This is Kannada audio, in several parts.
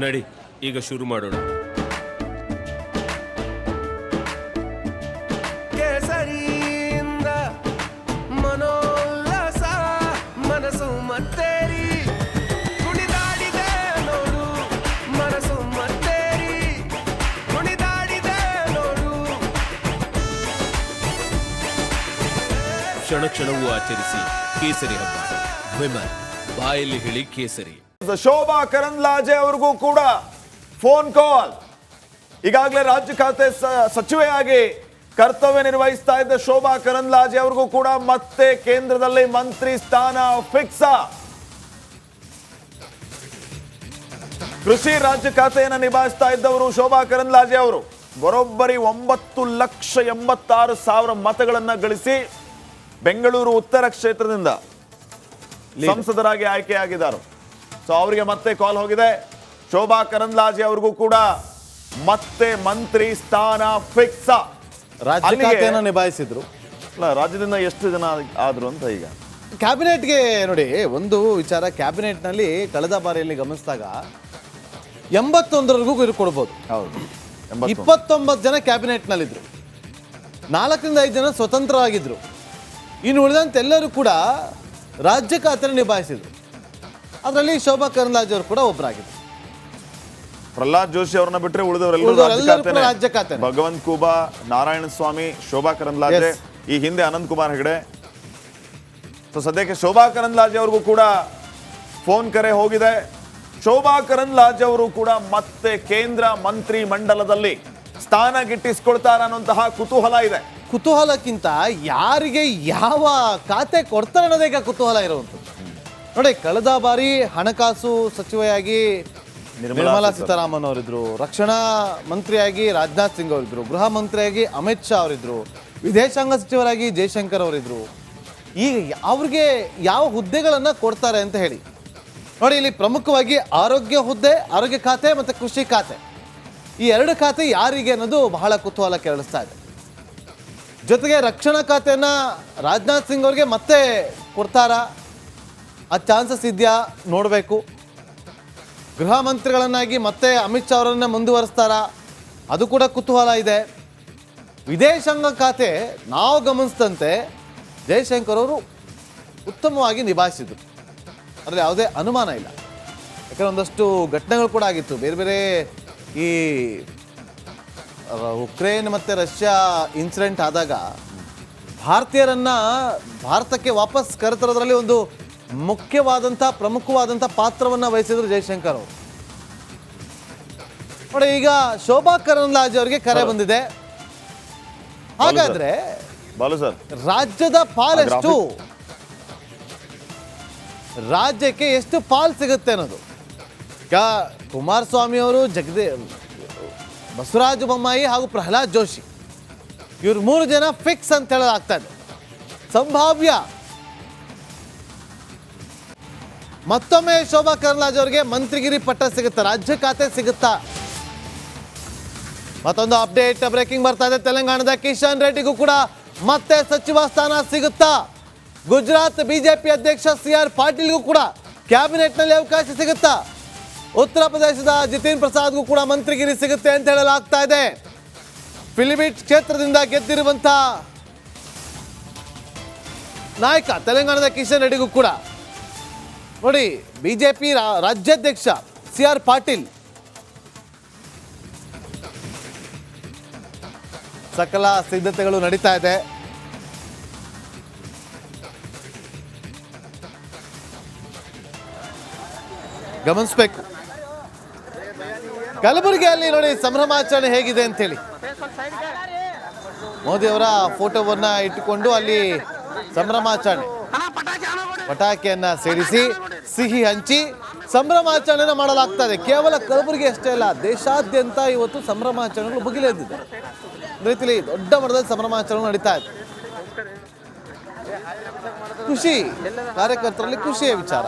ನಡಿ ಈಗ ಶುರು ಮಾಡೋಣ. ಕೇಸರಿಯಿಂದ ಮನೋಲ್ಲಾಸ ಮನಸ್ಸು ಮತ್ತೇರಿ ಕುಣಿದಾಡಿದೆ ನೋಡು, ಮನಸ್ಸು ಮತ್ತೇರಿ ಕುಣಿದಾಡಿದೆ ನೋಡು. ಕ್ಷಣ ಕ್ಷಣವೂ ಆಚರಿಸಿ ಕೇಸರಿ ಹಬ್ಬ. ವಿಮಲ್ ಬಾಯಲ್ಲಿ ಹೇಳಿ ಕೇಸರಿ. ಶೋಭಾ ಕರಂದ್ಲಾಜೆ ಅವರಿಗೂ ಕೂಡ ಫೋನ್ ಕಾಲ್. ಈಗಾಗಲೇ ರಾಜ್ಯ ಖಾತೆ ಸಚಿವೆಯಾಗಿ ಕರ್ತವ್ಯ ನಿರ್ವಹಿಸ್ತಾ ಇದ್ದ ಶೋಭಾ ಕರಂದ್ಲಾಜೆ ಅವರಿಗೂ ಕೂಡ ಮತ್ತೆ ಕೇಂದ್ರದಲ್ಲಿ ಮಂತ್ರಿ ಸ್ಥಾನ ಫಿಕ್ಸ್. ಕೃಷಿ ರಾಜ್ಯ ಖಾತೆಯನ್ನು ನಿಭಾಯಿಸ್ತಾ ಇದ್ದವರು ಶೋಭಾ ಕರಂದ್ಲಾಜೆ ಅವರು ಬರೋಬ್ಬರಿ 9,86,000 ಮತಗಳನ್ನ ಗಳಿಸಿ ಬೆಂಗಳೂರು ಉತ್ತರ ಕ್ಷೇತ್ರದಿಂದ ಸಂಸದರಾಗಿ ಆಯ್ಕೆಯಾಗಿದ್ದಾರೆ. ಸೊ ಅವರಿಗೆ ಮತ್ತೆ ಕಾಲ್ ಹೋಗಿದೆ. ಶೋಭಾ ಕರಂದ್ಲಾಜೆ ಅವ್ರಿಗೂ ಕೂಡ ಮತ್ತೆ ಮಂತ್ರಿ ಸ್ಥಾನ ಫಿಕ್ಸ್. ರಾಜ್ಯ ಖಾತೆಯನ್ನು ನಿಭಾಯಿಸಿದ್ರು. ರಾಜ್ಯದಿಂದ ಎಷ್ಟು ಜನ ಆದ್ರು ಅಂತ ಈಗ ಕ್ಯಾಬಿನೆಟ್ಗೆ ನೋಡಿ, ಒಂದು ವಿಚಾರ, ಕ್ಯಾಬಿನೆಟ್ನಲ್ಲಿ ಕಳೆದ ಬಾರಿಯಲ್ಲಿ ಗಮನಿಸಿದಾಗ 81ವರೆಗೂ ಇದು ಕೊಡ್ಬೋದು. ಹೌದು, 29 ಜನ ಕ್ಯಾಬಿನೆಟ್ನಲ್ಲಿದ್ರು, 4ರಿಂದ 5 ಜನ ಸ್ವತಂತ್ರವಾಗಿದ್ರು. ಇನ್ನು ಉಳಿದಂತೆ ಎಲ್ಲರೂ ಕೂಡ ರಾಜ್ಯ ಖಾತೆಯನ್ನು ನಿಭಾಯಿಸಿದ್ರು. ಅದರಲ್ಲಿ ಶೋಭಾ ಕರಂದ್ಲಾಜೆ ಅವರು ಕೂಡ ಒಬ್ಬರಾಗಿದ್ರು. ಪ್ರಹ್ಲಾದ್ ಜೋಶಿ ಅವ್ರನ್ನ ಬಿಟ್ಟರೆ ಉಳಿದವರೆಲ್ಲರೂ ರಾಜ್ಯ ಖಾತೆ. ಭಗವಂತ್ ಖೂಬಾ, ನಾರಾಯಣ ಸ್ವಾಮಿ, ಶೋಭಾ ಕರಂದ್ಲಾಜೆ, ಈ ಹಿಂದೆ ಅನಂತ್ ಕುಮಾರ್ ಹೆಗಡೆ. ಸೊ ಸದ್ಯಕ್ಕೆ ಶೋಭಾ ಕರಂದ್ಲಾಜೆ ಅವ್ರಿಗೂ ಕೂಡ ಫೋನ್ ಕರೆ ಹೋಗಿದೆ. ಶೋಭಾ ಕರಂದ್ಲಾಜೆ ಅವರು ಕೂಡ ಮತ್ತೆ ಕೇಂದ್ರ ಮಂತ್ರಿ ಮಂಡಲದಲ್ಲಿ ಸ್ಥಾನ ಗಿಟ್ಟಿಸ್ಕೊಳ್ತಾರ ಅನ್ನುವಂತಹ ಕುತೂಹಲ ಇದೆ. ಕುತೂಹಲಕ್ಕಿಂತ ಯಾರಿಗೆ ಯಾವ ಖಾತೆ ಕೊಡ್ತಾರೆ ಅನ್ನೋದೇ ಈಗ ಕುತೂಹಲ ಇರುವಂಥದ್ದು. ನೋಡಿ, ಕಳೆದ ಬಾರಿ ಹಣಕಾಸು ಸಚಿವೆಯಾಗಿ ನಿರ್ಮಲಾ ಸೀತಾರಾಮನ್ ಅವರಿದ್ರು, ರಕ್ಷಣಾ ಮಂತ್ರಿಯಾಗಿ ರಾಜನಾಥ್ ಸಿಂಗ್ ಅವರಿದ್ರು, ಗೃಹ ಮಂತ್ರಿಯಾಗಿ ಅಮಿತ್ ಶಾ ಅವರಿದ್ರು, ವಿದೇಶಾಂಗ ಸಚಿವರಾಗಿ ಜಯಶಂಕರ್ ಅವರಿದ್ರು. ಈಗ ಅವ್ರಿಗೆ ಯಾವ ಹುದ್ದೆಗಳನ್ನು ಕೊಡ್ತಾರೆ ಅಂತ ಹೇಳಿ ನೋಡಿ, ಇಲ್ಲಿ ಪ್ರಮುಖವಾಗಿ ಆರೋಗ್ಯ ಹುದ್ದೆ, ಆರೋಗ್ಯ ಖಾತೆ ಮತ್ತು ಕೃಷಿ ಖಾತೆ, ಈ 2 ಖಾತೆ ಯಾರಿಗೆ ಅನ್ನೋದು ಬಹಳ ಕುತೂಹಲ ಕೆರಳಿಸ್ತಾ ಇದೆ. ಜೊತೆಗೆ ರಕ್ಷಣಾ ಖಾತೆಯನ್ನು ರಾಜನಾಥ್ ಸಿಂಗ್ ಅವ್ರಿಗೆ ಮತ್ತೆ ಕೊಡ್ತಾರಾ, ಆ ಚಾನ್ಸಸ್ ಇದೆಯಾ ನೋಡಬೇಕು. ಗೃಹ ಮಂತ್ರಿಗಳನ್ನಾಗಿ ಮತ್ತೆ ಅಮಿತ್ ಶಾ ಅವರನ್ನ ಮುಂದುವರಿಸ್ತಾರಾ, ಅದು ಕೂಡ ಕುತೂಹಲ ಇದೆ. ವಿದೇಶಾಂಗ ಖಾತೆ ನಾವು ಗಮನಿಸಿದಂತೆ ಜಯಶಂಕರ್ ಅವರು ಉತ್ತಮವಾಗಿ ನಿಭಾಯಿಸಿದರು, ಅದರಲ್ಲಿ ಯಾವುದೇ ಅನುಮಾನ ಇಲ್ಲ. ಯಾಕಂದರೆ ಒಂದಷ್ಟು ಘಟನೆಗಳು ಕೂಡ ಆಗಿತ್ತು. ಬೇರೆ ಬೇರೆ ಈ ಉಕ್ರೇನ್ ಮತ್ತು ರಷ್ಯಾ ಇನ್ಸಿಡೆಂಟ್ ಆದಾಗ ಭಾರತೀಯರನ್ನು ಭಾರತಕ್ಕೆ ವಾಪಸ್ ಕರೆತರೋದ್ರಲ್ಲಿ ಒಂದು ಮುಖ್ಯವಾದಂಥ ಪ್ರಮುಖವಾದಂಥ ಪಾತ್ರವನ್ನು ವಹಿಸಿದ್ರು ಜಯಶಂಕರ್ ಅವರು. ನೋಡಿ, ಈಗ ಶೋಭಾ ಕರಂದ್ಲಾಜೆ ಅವರಿಗೆ ಕರೆ ಬಂದಿದೆ. ಹಾಗಾದ್ರೆ ರಾಜ್ಯದ ಪಾಲೆಷ್ಟು, ರಾಜ್ಯಕ್ಕೆ ಎಷ್ಟು ಪಾಲ್ ಸಿಗುತ್ತೆ ಅನ್ನೋದು. ಈಗ ಕುಮಾರಸ್ವಾಮಿ ಅವರು, ಬಸವರಾಜ ಬೊಮ್ಮಾಯಿ ಹಾಗೂ ಪ್ರಹ್ಲಾದ್ ಜೋಶಿ, ಇವ್ರು 3 ಜನ ಫಿಕ್ಸ್ ಅಂತ ಹೇಳಲಾಗ್ತಾ ಇದೆ. ಸಂಭಾವ್ಯ ಮತ್ತೊಮ್ಮೆ ಶೋಭಾ ಕರಂದ್ಲಾಜೆ ಅವರಿಗೆ ಮಂತ್ರಿಗಿರಿ ಪಟ್ಟ ಸಿಗುತ್ತಾ, ರಾಜ್ಯ ಖಾತೆ ಸಿಗುತ್ತಾ? ಮತ್ತೊಂದು ಅಪ್ಡೇಟ್ ಬ್ರೇಕಿಂಗ್ ಬರ್ತಾ ಇದೆ. ತೆಲಂಗಾಣದ ಕಿಶನ್ ರೆಡ್ಡಿಗೂ ಕೂಡ ಮತ್ತೆ ಸಚಿವ ಸ್ಥಾನ ಸಿಗುತ್ತಾ? ಗುಜರಾತ್ ಬಿಜೆಪಿ ಅಧ್ಯಕ್ಷ CR ಪಾಟೀಲ್ಗೂ ಕೂಡ ಕ್ಯಾಬಿನೆಟ್ನಲ್ಲಿ ಅವಕಾಶ ಸಿಗುತ್ತಾ? ಉತ್ತರ ಪ್ರದೇಶದ ಜಿತೇಂದ್ರ ಪ್ರಸಾದ್ಗೂ ಕೂಡ ಮಂತ್ರಿಗಿರಿ ಸಿಗುತ್ತೆ ಅಂತ ಹೇಳಲಾಗ್ತಾ ಇದೆ. ಪಿಲಿಭಿಟ್ ಕ್ಷೇತ್ರದಿಂದ ಗೆದ್ದಿರುವಂಥ ನಾಯಕ ತೆಲಂಗಾಣದ ಕಿಶನ್ ರೆಡ್ಡಿಗೂ ಕೂಡ ನೋಡಿ, ಬಿಜೆಪಿ ರಾಜ್ಯಾಧ್ಯಕ್ಷ CR ಪಾಟೀಲ್ ಸಕಲ ಸಿದ್ಧತೆಗಳು ನಡೀತಾ ಇದೆ. ಗಮನಿಸಬೇಕು. ಕಲಬುರಗಿಯಲ್ಲಿ ನೋಡಿ ಸಂಭ್ರಮಾಚರಣೆ ಹೇಗಿದೆ ಅಂತ ಹೇಳಿ. ಮೋದಿ ಅವರ ಫೋಟೋವನ್ನ ಇಟ್ಟುಕೊಂಡು ಅಲ್ಲಿ ಸಂಭ್ರಮಾಚರಣೆ, ಪಟಾಕಿಯನ್ನ ಸೇರಿಸಿ ಸಿಹಿ ಹಂಚಿ ಸಂಭ್ರಮಾಚರಣೆಯನ್ನು ಮಾಡಲಾಗ್ತದೆ. ಕೇವಲ ಕಲಬುರಗಿ ಅಷ್ಟೇ ಅಲ್ಲ, ದೇಶಾದ್ಯಂತ ಇವತ್ತು ಸಂಭ್ರಮಾಚರಣೆಗಳು ಭುಗಿಲೆದ್ದಿದೆ. ರೀತಿಯಲ್ಲಿ ದೊಡ್ಡ ಮಟ್ಟದಲ್ಲಿ ಸಂಭ್ರಮಾಚರಣೆ ನಡೀತಾ ಇದೆ. ಖುಷಿ, ಕಾರ್ಯಕರ್ತರಲ್ಲಿ ಖುಷಿಯ ವಿಚಾರ.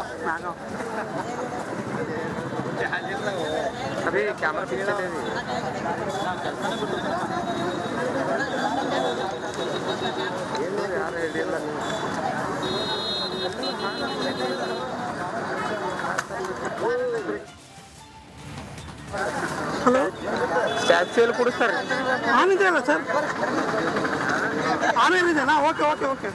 ಹಲೋ ಟ್ಯಾಕ್ಸಿಯಲ್ಲಿ ಕೊಡಿಸ್ತಾರೆ ಆನಿದೆ ಅಲ್ಲ ಸರ್ ಆನೇನಿದೆನಾ ಓಕೆ ಓಕೆ ಓಕೆ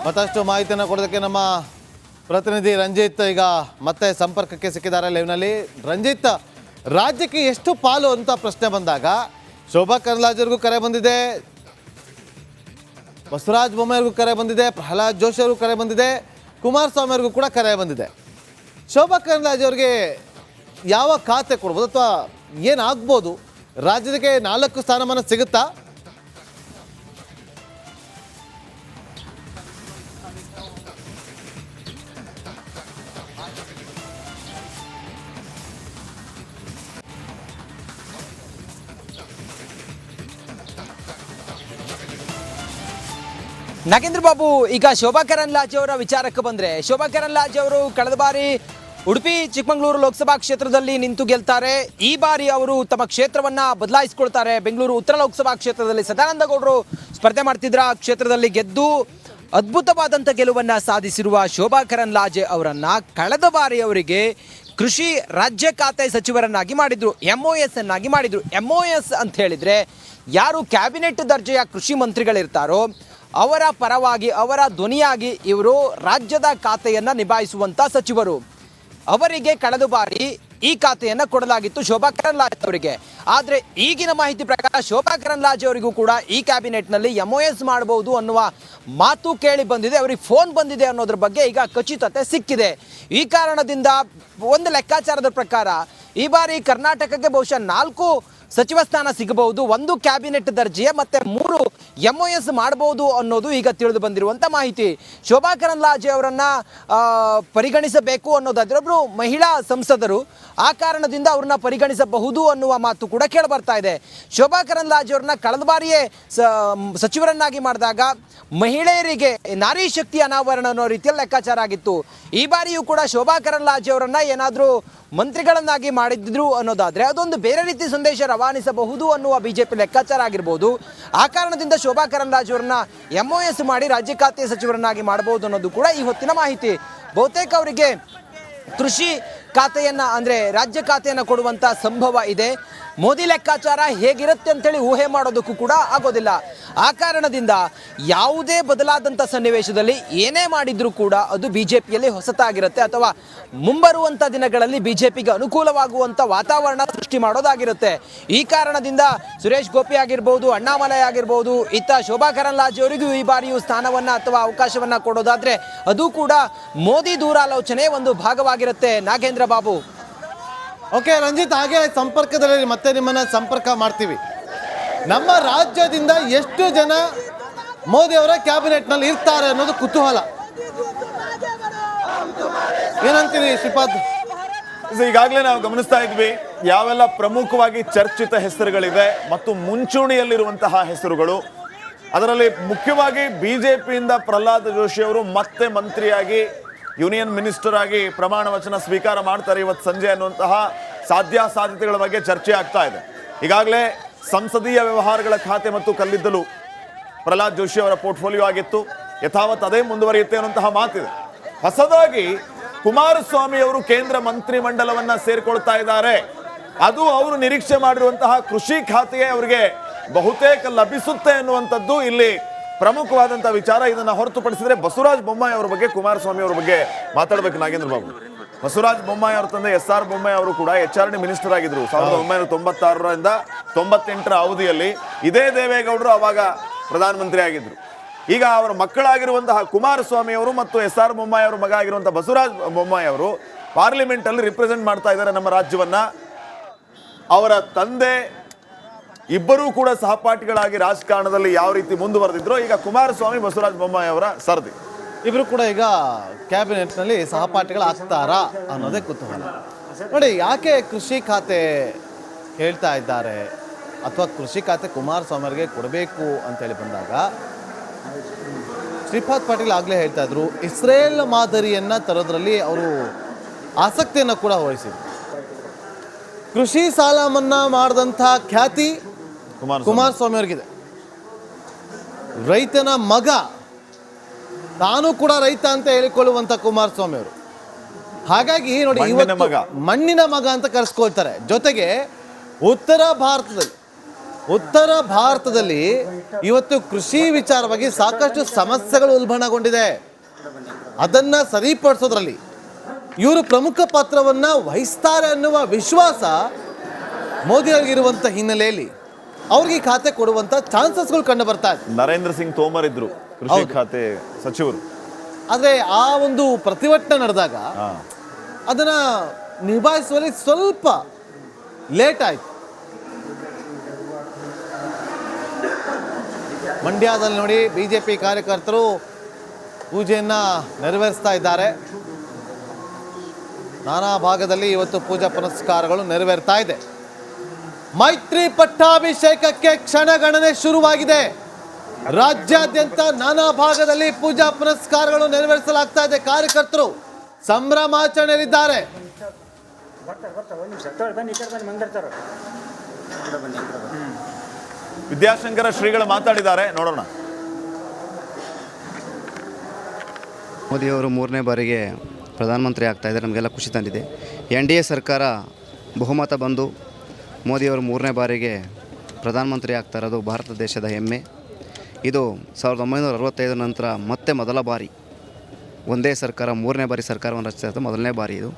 ಮತ್ತಷ್ಟು ಮಾಹಿತಿಯನ್ನು ಕೊಡೋದಕ್ಕೆ ನಮ್ಮ ಪ್ರತಿನಿಧಿ ರಂಜಿತ್ ಈಗ ಮತ್ತೆ ಸಂಪರ್ಕಕ್ಕೆ ಸಿಕ್ಕಿದ್ದಾರೆ ಲೈವ್ನಲ್ಲಿ. ರಂಜಿತ್, ರಾಜ್ಯಕ್ಕೆ ಎಷ್ಟು ಪಾಲು ಅಂತ ಪ್ರಶ್ನೆ ಬಂದಾಗ ಶೋಭಾ ಕರಂದ್ಲಾಜೆಯವರಿಗೂ ಕರೆ ಬಂದಿದೆ, ಬಸವರಾಜ ಬೊಮ್ಮಾಯಿಗೂ ಕರೆ ಬಂದಿದೆ, ಪ್ರಹ್ಲಾದ್ ಜೋಶಿ ಅವ್ರಿಗೂ ಕರೆ ಬಂದಿದೆ, ಕುಮಾರಸ್ವಾಮಿ ಅವ್ರಿಗೂ ಕೂಡ ಕರೆ ಬಂದಿದೆ. ಶೋಭಾ ಕರಂದ್ಲಾಜೆ ಯಾವ ಖಾತೆ ಕೊಡ್ಬೋದು ಅಥವಾ ಏನಾಗ್ಬೋದು? ರಾಜ್ಯಕ್ಕೆ 4 ಸ್ಥಾನಮಾನ ಸಿಗುತ್ತಾ? ನಾಗೇಂದ್ರ ಬಾಬು, ಈಗ ಶೋಭಾ ಕರಂದ್ಲಾಜೆ ಅವರ ವಿಚಾರಕ್ಕೆ ಬಂದರೆ, ಶೋಭಾ ಕರಂದ್ಲಾಜೆ ಅವರು ಕಳೆದ ಬಾರಿ ಉಡುಪಿ ಚಿಕ್ಕಮಗಳೂರು ಲೋಕಸಭಾ ಕ್ಷೇತ್ರದಲ್ಲಿ ನಿಂತು ಗೆಲ್ತಾರೆ. ಈ ಬಾರಿ ಅವರು ತಮ್ಮ ಕ್ಷೇತ್ರವನ್ನ ಬದಲಾಯಿಸಿಕೊಳ್ತಾರೆ. ಬೆಂಗಳೂರು ಉತ್ತರ ಲೋಕಸಭಾ ಕ್ಷೇತ್ರದಲ್ಲಿ ಸದಾನಂದ ಗೌಡರು ಸ್ಪರ್ಧೆ ಮಾಡ್ತಿದ್ರ ಕ್ಷೇತ್ರದಲ್ಲಿ ಗೆದ್ದು ಅದ್ಭುತವಾದಂಥ ಗೆಲುವನ್ನ ಸಾಧಿಸಿರುವ ಶೋಭಾ ಕರಂದ್ಲಾಜೆ ಅವರನ್ನ ಕಳೆದ ಬಾರಿ ಅವರಿಗೆ ಕೃಷಿ ರಾಜ್ಯ ಖಾತೆ ಸಚಿವರನ್ನಾಗಿ ಮಾಡಿದ್ರು, MOS ಅನ್ನಾಗಿ ಮಾಡಿದ್ರು. MOS ಅಂತ ಹೇಳಿದ್ರೆ ಯಾರು ಕ್ಯಾಬಿನೆಟ್ ದರ್ಜೆಯ ಕೃಷಿ ಮಂತ್ರಿಗಳಿರ್ತಾರೋ ಅವರ ಪರವಾಗಿ, ಅವರ ಧ್ವನಿಯಾಗಿ ಇವರು ರಾಜ್ಯದ ಖಾತೆಯನ್ನು ನಿಭಾಯಿಸುವಂಥ ಸಚಿವರು. ಅವರಿಗೆ ಕಳೆದ ಬಾರಿ ಈ ಖಾತೆಯನ್ನು ಕೊಡಲಾಗಿತ್ತು ಶೋಭಾ ಕರಂದ್ಲಾಜೆ ಅವರಿಗೆ. ಆದರೆ ಈಗಿನ ಮಾಹಿತಿ ಪ್ರಕಾರ ಶೋಭಾ ಕರಂದ್ಲಾಜೆ ಅವರಿಗೂ ಕೂಡ ಈ ಕ್ಯಾಬಿನೆಟ್ನಲ್ಲಿ MOS ಮಾಡಬಹುದು ಅನ್ನುವ ಮಾತು ಕೇಳಿ ಬಂದಿದೆ. ಅವರಿಗೆ ಫೋನ್ ಬಂದಿದೆ ಅನ್ನೋದ್ರ ಬಗ್ಗೆ ಈಗ ಖಚಿತತೆ ಸಿಕ್ಕಿದೆ. ಈ ಕಾರಣದಿಂದ ಒಂದು ಲೆಕ್ಕಾಚಾರದ ಪ್ರಕಾರ ಈ ಬಾರಿ ಕರ್ನಾಟಕಕ್ಕೆ ಬಹುಶಃ 4 ಸಚಿವ ಸ್ಥಾನ ಸಿಗಬಹುದು, 1 ಕ್ಯಾಬಿನೆಟ್ ದರ್ಜೆಯ ಮತ್ತೆ 3 MOS ಮಾಡಬಹುದು ಅನ್ನೋದು ಈಗ ತಿಳಿದು ಬಂದಿರುವಂಥ ಮಾಹಿತಿ. ಶೋಭಾ ಕರಂದ್ಲಾಜೆ ಅವರನ್ನ ಪರಿಗಣಿಸಬೇಕು ಅನ್ನೋದಾದ್ರೆ ಒಬ್ಬರು ಮಹಿಳಾ ಸಂಸದರು, ಆ ಕಾರಣದಿಂದ ಅವ್ರನ್ನ ಪರಿಗಣಿಸಬಹುದು ಅನ್ನುವ ಮಾತು ಕೂಡ ಕೇಳಿ ಬರ್ತಾ ಇದೆ. ಶೋಭಾ ಕರಂದ್ಲಾಜೆ ಅವ್ರನ್ನ ಕಳೆದ ಬಾರಿಯೇ ಸಚಿವರನ್ನಾಗಿ ಮಾಡಿದಾಗ ಮಹಿಳೆಯರಿಗೆ ನಾರಿ ಶಕ್ತಿ ಅನಾವರಣ ಅನ್ನೋ ರೀತಿಯಲ್ಲಿ ಲೆಕ್ಕಾಚಾರ ಆಗಿತ್ತು. ಈ ಬಾರಿಯೂ ಕೂಡ ಶೋಭಾ ಕರಂದ್ಲಾಜೆ ಅವರನ್ನ ಏನಾದರೂ ಮಂತ್ರಿಗಳನ್ನಾಗಿ ಮಾಡಿದ್ರು ಅನ್ನೋದಾದ್ರೆ ಅದೊಂದು ಬೇರೆ ರೀತಿ ಸಂದೇಶ ರವಾನಿಸಬಹುದು ಅನ್ನುವ ಬಿಜೆಪಿ ಲೆಕ್ಕಾಚಾರ ಆಗಿರ್ಬೋದು. ಆ ಕಾರಣದಿಂದ ಶೋಭಾ ಕರಂದ್ಲಾಜೆ ಅವರನ್ನ MOS ಮಾಡಿ ರಾಜ್ಯ ಖಾತೆ ಸಚಿವರನ್ನಾಗಿ ಮಾಡಬಹುದು ಅನ್ನೋದು ಕೂಡ ಈ ಹೊತ್ತಿನ ಮಾಹಿತಿ. ಬಹುತೇಕ ಅವರಿಗೆ ಕೃಷಿ ಖಾತೆಯನ್ನ ಅಂದ್ರೆ ರಾಜ್ಯ ಖಾತೆಯನ್ನು ಕೊಡುವಂತ ಸಂಭವ ಇದೆ. ಮೋದಿ ಲೆಕ್ಕಾಚಾರ ಹೇಗಿರುತ್ತೆ ಅಂತೇಳಿ ಊಹೆ ಮಾಡೋದಕ್ಕೂ ಕೂಡ ಆಗೋದಿಲ್ಲ. ಆ ಕಾರಣದಿಂದ ಯಾವುದೇ ಬದಲಾದಂಥ ಸನ್ನಿವೇಶದಲ್ಲಿ ಏನೇ ಮಾಡಿದ್ರೂ ಕೂಡ ಅದು ಬಿಜೆಪಿಯಲ್ಲಿ ಹೊಸತಾಗಿರುತ್ತೆ ಅಥವಾ ಮುಂಬರುವಂಥ ದಿನಗಳಲ್ಲಿ ಬಿಜೆಪಿಗೆ ಅನುಕೂಲವಾಗುವಂಥ ವಾತಾವರಣ ಸೃಷ್ಟಿ ಮಾಡೋದಾಗಿರುತ್ತೆ. ಈ ಕಾರಣದಿಂದ ಸುರೇಶ್ ಗೋಪಿ ಆಗಿರ್ಬೋದು, ಅಣ್ಣಾಮಲೈ ಆಗಿರ್ಬೋದು, ಇತ್ತ ಶೋಭಾ ಕರಂದ್ಲಾಜೆ ಅವರಿಗೂ ಈ ಬಾರಿಯೂ ಸ್ಥಾನವನ್ನು ಅಥವಾ ಅವಕಾಶವನ್ನು ಕೊಡೋದಾದ್ರೆ ಅದು ಕೂಡ ಮೋದಿ ದೂರಾಲೋಚನೆ ಒಂದು ಭಾಗವಾಗಿರುತ್ತೆ. ನಾಗೇಂದ್ರ ಬಾಬು. ಓಕೆ ರಂಜಿತ್, ಹಾಗೆ ಸಂಪರ್ಕದಲ್ಲಿ ಮತ್ತೆ ನಿಮ್ಮನ್ನ ಸಂಪರ್ಕ ಮಾಡ್ತೀವಿ. ನಮ್ಮ ರಾಜ್ಯದಿಂದ ಎಷ್ಟು ಜನ ಮೋದಿ ಅವರ ಕ್ಯಾಬಿನೆಟ್ನಲ್ಲಿ ಇರ್ತಾರೆ ಅನ್ನೋದು ಕುತೂಹಲ. ಏನಂತೀರಿ ಶ್ರೀಪಾದ್? ಈಗಾಗಲೇ ನಾವು ಗಮನಿಸ್ತಾ ಇದ್ವಿ ಯಾವೆಲ್ಲ ಪ್ರಮುಖವಾಗಿ ಚರ್ಚಿತ ಹೆಸರುಗಳಿವೆ ಮತ್ತು ಮುಂಚೂಣಿಯಲ್ಲಿರುವಂತಹ ಹೆಸರುಗಳು. ಅದರಲ್ಲಿ ಮುಖ್ಯವಾಗಿ ಬಿಜೆಪಿಯಿಂದ ಪ್ರಹ್ಲಾದ್ ಜೋಶಿ ಅವರು ಮತ್ತೆ ಮಂತ್ರಿಯಾಗಿ ಯೂನಿಯನ್ ಮಿನಿಸ್ಟರ್ ಆಗಿ ಪ್ರಮಾಣ ವಚನ ಸ್ವೀಕಾರ ಮಾಡ್ತಾರೆ ಇವತ್ತು ಸಂಜೆ ಅನ್ನುವಂತಹ ಸಾಧ್ಯತೆಗಳ ಬಗ್ಗೆ ಚರ್ಚೆ ಆಗ್ತಾ ಇದೆ. ಈಗಾಗಲೇ ಸಂಸದೀಯ ವ್ಯವಹಾರಗಳ ಖಾತೆ ಮತ್ತು ಕಲ್ಲಿದ್ದಲು ಪ್ರಹ್ಲಾದ್ ಜೋಶಿ ಅವರ ಪೋರ್ಟ್ಫೋಲಿಯೋ ಆಗಿತ್ತು, ಯಥಾವತ್ ಅದೇ ಮುಂದುವರಿಯುತ್ತೆ ಅನ್ನುವಂತಹ ಮಾತಿದೆ. ಹೊಸದಾಗಿ ಕುಮಾರಸ್ವಾಮಿ ಅವರು ಕೇಂದ್ರ ಮಂತ್ರಿ ಮಂಡಲವನ್ನ ಸೇರ್ಕೊಳ್ತಾ ಇದ್ದಾರೆ. ಅದು ಅವರು ನಿರೀಕ್ಷೆ ಮಾಡಿರುವಂತಹ ಕೃಷಿ ಖಾತೆಯೇ ಅವರಿಗೆ ಬಹುತೇಕ ಲಭಿಸುತ್ತೆ ಅನ್ನುವಂಥದ್ದು ಇಲ್ಲಿ ಪ್ರಮುಖವಾದಂತಹ ವಿಚಾರ. ಇದನ್ನ ಹೊರತುಪಡಿಸಿದ್ರೆ ಬಸವರಾಜ ಬೊಮ್ಮಾಯಿ ಅವರ ಬಗ್ಗೆ, ಕುಮಾರಸ್ವಾಮಿ ಅವರ ಬಗ್ಗೆ ಮಾತಾಡಬೇಕು ನಾಗೇಂದ್ರ ಬಾಬು. ಬಸವರಾಜ ಬೊಮ್ಮಾಯಿ ಅವರ ತಂದೆ SR ಬೊಮ್ಮಾಯಿ ಅವರು ಕೂಡ HRD ಮಿನಿಸ್ಟರ್ ಆಗಿದ್ರು 1996ರಿಂದ 98ರ ಅವಧಿಯಲ್ಲಿ. ಇದೇ ದೇವೇಗೌಡರು ಅವಾಗ ಪ್ರಧಾನಮಂತ್ರಿ ಆಗಿದ್ರು. ಈಗ ಅವರ ಮಕ್ಕಳಾಗಿರುವಂತಹ ಕುಮಾರಸ್ವಾಮಿ ಅವರು ಮತ್ತು SR ಬೊಮ್ಮಾಯಿ ಅವರ ಮಗ ಆಗಿರುವಂತಹ ಬಸವರಾಜ ಬೊಮ್ಮಾಯಿ ಅವರು ಪಾರ್ಲಿಮೆಂಟ್ ಅಲ್ಲಿ ರಿಪ್ರೆಸೆಂಟ್ ಮಾಡ್ತಾ ಇದ್ದಾರೆ ನಮ್ಮ ರಾಜ್ಯವನ್ನ. ಅವರ ತಂದೆ ಇಬ್ಬರೂ ಕೂಡ ಸಹಪಾಠಿಗಳಾಗಿ ರಾಜಕಾರಣದಲ್ಲಿ ಯಾವ ರೀತಿ ಮುಂದುವರೆದಿದ್ರು, ಈಗ ಕುಮಾರಸ್ವಾಮಿ ಬಸವರಾಜ ಬೊಮ್ಮಾಯಿ ಅವರ ಸರದಿ ಇಬ್ರು ಕೂಡ ಈಗ ಕ್ಯಾಬಿನೆಟ್ನಲ್ಲಿ ಸಹಪಾಠಿಗಳಾಗ್ತಾರಾ ಅನ್ನೋದೇ ಕುತೂಹಲ. ನೋಡಿ, ಯಾಕೆ ಕೃಷಿ ಖಾತೆ ಹೇಳ್ತಾ ಇದ್ದಾರೆ ಅಥವಾ ಕೃಷಿ ಖಾತೆ ಕುಮಾರಸ್ವಾಮಿ ಅವರಿಗೆ ಕೊಡಬೇಕು ಅಂತೇಳಿ ಬಂದಾಗ ಶ್ರೀಪಾದ್ ಪಾಟೀಲ್ ಆಗಲೇ ಹೇಳ್ತಾ ಇದ್ರು ಇಸ್ರೇಲ್ ಮಾದರಿಯನ್ನು ತರೋದ್ರಲ್ಲಿ ಅವರು ಆಸಕ್ತಿಯನ್ನು ಕೂಡ ವಹಿಸಿದ್ರು. ಕೃಷಿ ಸಾಲ ಮನ್ನಾ ಮಾಡಿದಂಥ ಖ್ಯಾತಿ ಕುಮಾರಸ್ವಾಮಿ ಅವ್ರಿಗಿದೆ. ರೈತನ ಮಗ, ತಾನು ಕೂಡ ರೈತ ಅಂತ ಹೇಳಿಕೊಳ್ಳುವಂಥ ಕುಮಾರಸ್ವಾಮಿ ಅವರು. ಹಾಗಾಗಿ ನೋಡಿ, ಮಣ್ಣಿನ ಮಗ ಅಂತ ಕರೆಸ್ಕೊಳ್ತಾರೆ. ಜೊತೆಗೆ ಉತ್ತರ ಭಾರತದಲ್ಲಿ ಇವತ್ತು ಕೃಷಿ ವಿಚಾರವಾಗಿ ಸಾಕಷ್ಟು ಸಮಸ್ಯೆಗಳು ಉಲ್ಬಣಗೊಂಡಿದೆ. ಅದನ್ನ ಸರಿಪಡಿಸೋದ್ರಲ್ಲಿ ಇವರು ಪ್ರಮುಖ ಪಾತ್ರವನ್ನ ವಹಿಸ್ತಾರೆ ಅನ್ನುವ ವಿಶ್ವಾಸ ಮೋದಿ ಅವರಿಗಿರುವಂತ ಹಿನ್ನೆಲೆಯಲ್ಲಿ ಅವ್ರಿಗೆ ಖಾತೆ ಕೊಡುವಂತ ಚಾನ್ಸಸ್ಗಳು ಕಂಡು ಬರ್ತಾ ಇದೆ. ನರೇಂದ್ರ ಸಿಂಗ್ ತೋಮರ್ ಇದ್ರು ಕೃಷಿ ಖಾತೆ ಸಚಿವರು. ಆದ್ರೆ ಆ ಒಂದು ಪ್ರತಿಭಟನೆ ನಡೆದಾಗ ಅದನ್ನ ನಿಭಾಯಿಸುವಲ್ಲಿ ಸ್ವಲ್ಪ ಲೇಟ್ ಆಯ್ತು. ಮಂಡ್ಯದಲ್ಲಿ ನೋಡಿ, ಬಿಜೆಪಿ ಕಾರ್ಯಕರ್ತರು ಪೂಜೆಯನ್ನ ನೆರವೇರಿಸ್ತಾ ಇದ್ದಾರೆ. ನಾನಾ ಭಾಗದಲ್ಲಿ ಇವತ್ತು ಪೂಜಾ ಪುನಸ್ಕಾರಗಳು ನೆರವೇರ್ತಾ ಇದೆ. ಮೈತ್ರಿ ಪಟ್ಟಾಭಿಷೇಕಕ್ಕೆ ಕ್ಷಣಗಣನೆ ಶುರುವಾಗಿದೆ. ರಾಜ್ಯಾದ್ಯಂತ ನಾನಾ ಭಾಗದಲ್ಲಿ ಪೂಜಾ ಪುನಸ್ಕಾರಗಳು ನೆರವೇರಿಸಲಾಗ್ತಾ ಇದೆ. ಕಾರ್ಯಕರ್ತರು ಸಂಭ್ರಮಾಚರಣೆಯಲ್ಲಿದ್ದಾರೆ. ವಿದ್ಯಾಶಂಕರ ಶ್ರೀಗಳು ಮಾತಾಡಿದ್ದಾರೆ, ನೋಡೋಣ. ಮೋದಿಯವರು 3ನೇ ಬಾರಿಗೆ ಪ್ರಧಾನಮಂತ್ರಿ ಆಗ್ತಾ ಇದ್ದಾರೆ. ನಮಗೆಲ್ಲ ಖುಷಿ ತಂದಿದೆ. NDA ಸರ್ಕಾರ ಬಹುಮತ ಬಂದು ಮೋದಿಯವರು 3ನೇ ಬಾರಿಗೆ ಪ್ರಧಾನಮಂತ್ರಿ ಆಗ್ತಾ ಇರೋದು ಭಾರತ ದೇಶದ ಹೆಮ್ಮೆ. ಇದು 1965 ನಂತರ ಮತ್ತೆ ಮೊದಲ ಬಾರಿ ಒಂದೇ ಸರ್ಕಾರ 3ನೇ ಬಾರಿ ಸರ್ಕಾರವನ್ನು ರಚಿಸಿದ ಮೊದಲನೇ ಬಾರಿ ಇದು.